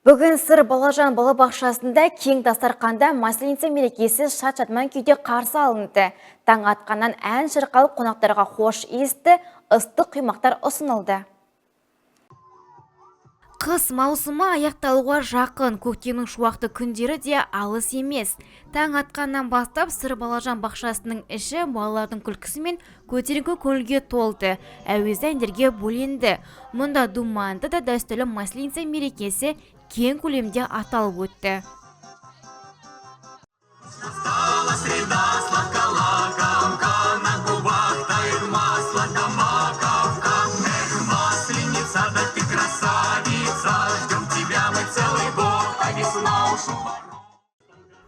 Бүгін Сыр Балажан балабақшасында кең дастарханда Масленица мерекесі шат-шатман күйде қарсы алынды. Таң атқаннан ән шырқалып қонақтарға хош иісті, ыстық құймақтар ұсынылды. Қыс маусымы аяқталуға жақын, көктемнің шуақты күндері де алыс емес. Таң атқаннан бастап Сыр Балажан бақшасының іші балалардың күлкісі мен көтеріңкі көңілге толды. Әуезді әндерге бөленді. Мұнда думанды да дәстүрлі Масленица мерекесі кең көлемде аталып өтті.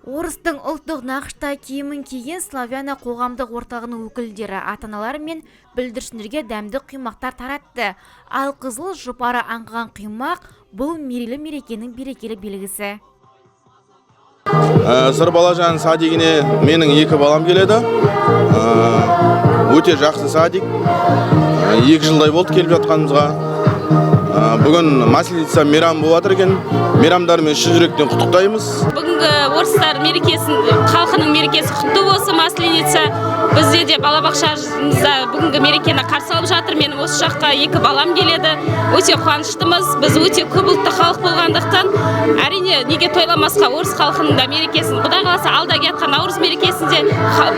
Орыстың ұлттық нақышта киімін киген славяна қоғамдық орталығының өкілдері ата-аналар мен бүлдіршіндерге дәмді құймақтар таратты. Ал қызыл жұпары аңқыған құймақ бұл мерейлі мерекенің берекелі белгісі. Сыр Балажан садигіне менің 2 балам келеді. Өте жақсы садик. 2 жылдай болды келіп жатқанымызға. Бүгін Масленица мейрам болып жатыр екен. Мейрамдармен шын жүректен құттықтаймыз. Бүгінгі орыстар мерекесін, халқының мерекесі құтты болсын Масленица. Бізде де балабақшамызда бүгінгі мерекені қарсы алып жатыр. Менің осы жаққа 2 балам келеді. Өте қуаныштымыз. Біз өте көп ұлтты халық болғандықтан, әрине неге тойламасқа орыс халқының да мерекесін, Құдай қаласа алда келатқан наурыз мерекесінде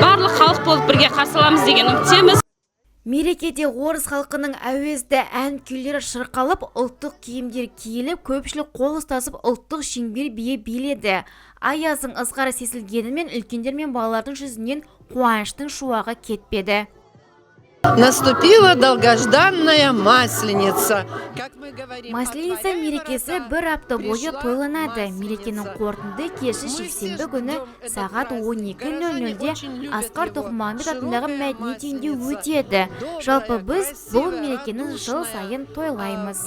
барлық халық болып бірге қарсы аламыз деген үміттеміз. Мерекеде орыс халқының әуезді ән күйлері шырқалып, ұлттық киімдер киіліп, көпшілік қол ұстасып ұлттық шеңбер бие биледі. Аязың ызғары сезілгенімен үлкендер мен балалардың жүзінен қуаныштың шуағы кетпеді. Наступила долгожданная Масленица. Масленица мерекесі 1 апта бойы тойланады. Мерекенің қорытынды кеші жексенбі күні сағат 12:00-де Асқар Тоқмамбет атындағы мәдениет үйінде өтеді. Жалпы біз бұл мерекені жыл сайын тойлаймыз.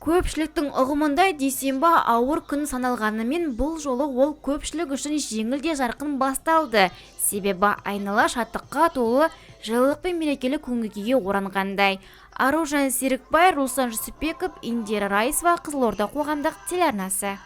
Көпшіліктің ұғымында дүйсенбі ауыр күн саналғанымен бұл жолы ол көпшілік үшін жеңіл де жарқын басталды. Себебі айнала шаттыққа толы жылылық пен мерекелі көңіл-күйге оранғандай. Аружан Серікбай, Руслан Жүсіпбеков, Индира Раисова, Қызылорда қоғамдық телеарнасы.